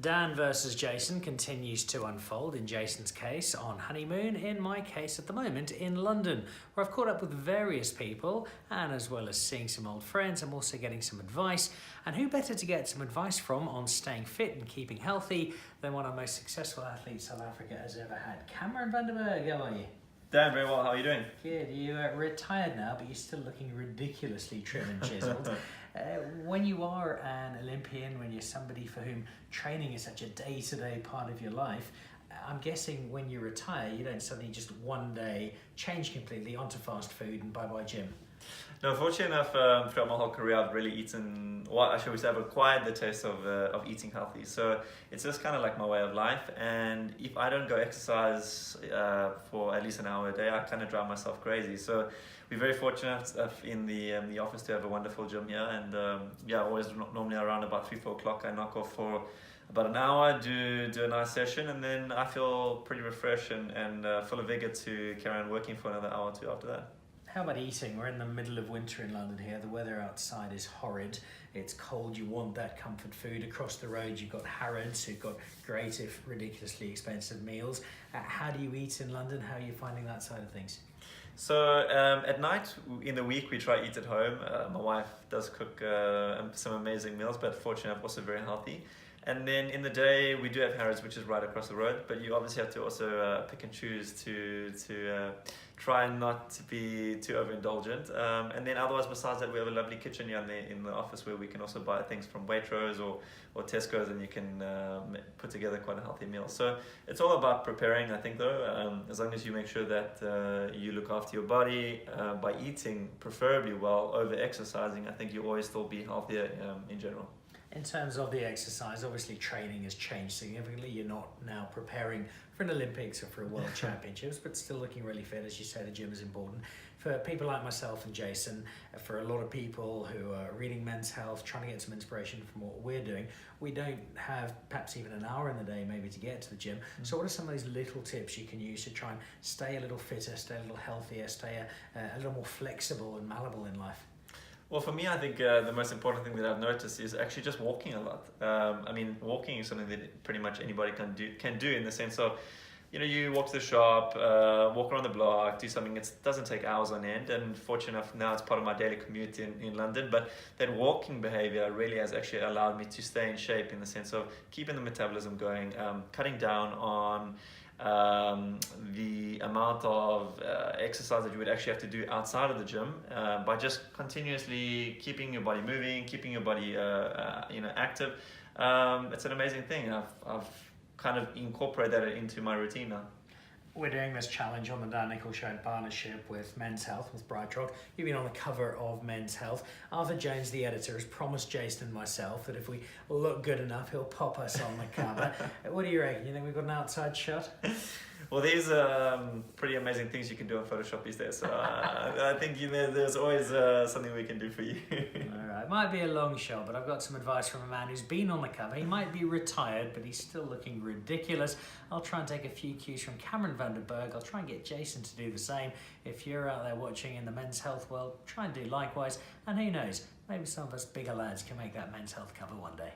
Dan versus Jason continues to unfold, in Jason's case on honeymoon, in my case at the moment in London, where I've caught up with various people, and as well as seeing some old friends, I'm also getting some advice. And who better to get some advice from on staying fit and keeping healthy than one of the most successful athletes South Africa has ever had. Cameron van der Burgh, how are you? Dan, very well. How are you doing? Good. You're retired now, but you're still looking ridiculously trim and chiseled. When you are an Olympian, when you're somebody for whom training is such a day-to-day part of your life, I'm guessing when you retire, you don't suddenly just one day change completely onto fast food and bye-bye gym. No, fortunately enough, throughout my whole career, I've really eaten, well, actually, I've acquired the taste of eating healthy. So it's just kind of like my way of life. And if I don't go exercise for at least an hour a day, I kind of drive myself crazy. So we're very fortunate in the office to have a wonderful gym here. And always normally around about 3-4 o'clock, I knock off for about an hour, do a nice session, and then I feel pretty refreshed and full of vigor to carry on working for another hour or two after that. How about eating? We're in the middle of winter in London here. The weather outside is horrid. It's cold. You want that comfort food. Across the road, you've got Harrods, who've got great, if ridiculously expensive meals. How do you eat in London? How are you finding that side of things? So at night, in the week, we try to eat at home. My wife does cook some amazing meals, but fortunately, I'm also very healthy. And then in the day, we do have Harrods, which is right across the road, but you obviously have to also pick and choose to try not to be too overindulgent. And then otherwise, besides that, we have a lovely kitchen here in the office where we can also buy things from Waitrose or Tesco's, and you can put together quite a healthy meal. So it's all about preparing, I think, though, as long as you make sure that you look after your body by eating preferably well, over exercising, I think you always still be healthier in general. In terms of the exercise, obviously training has changed significantly. You're not now preparing for an Olympics or for a World Championships, but still looking really fit. As you say, the gym is important. For people like myself and Jason, for a lot of people who are reading Men's Health, trying to get some inspiration from what we're doing, we don't have perhaps even an hour in the day maybe to get to the gym. So what are some of these little tips you can use to try and stay a little fitter, stay a little healthier, stay a little more flexible and malleable in life? Well, for me, I think the most important thing that I've noticed is actually just walking a lot. I mean, walking is something that pretty much anybody can do in the sense of, you walk to the shop, walk around the block, do something. It doesn't take hours on end, and fortunate enough now it's part of my daily commute in London. But that walking behavior really has actually allowed me to stay in shape in the sense of keeping the metabolism going, cutting down on the amount of exercise that you would actually have to do outside of the gym by just continuously keeping your body moving, keeping your body active. It's an amazing thing. I've kind of incorporated that into my routine now. We're doing this challenge on the Dan Nicholl Show in partnership with Men's Health, with Brightrock. You've been on the cover of Men's Health. Arthur Jones, the editor, has promised Jason and myself that if we look good enough, he'll pop us on the cover. What do you reckon? You think we've got an outside shot? Well, there's pretty amazing things you can do on Photoshop these days. So I think there's always something we can do for you. All right, might be a long shot, but I've got some advice from a man who's been on the cover. He might be retired, but he's still looking ridiculous. I'll try and take a few cues from Cameron van der Burgh. I'll try and get Jason to do the same. If you're out there watching in the Men's Health world, try and do likewise. And who knows, maybe some of us bigger lads can make that Men's Health cover one day.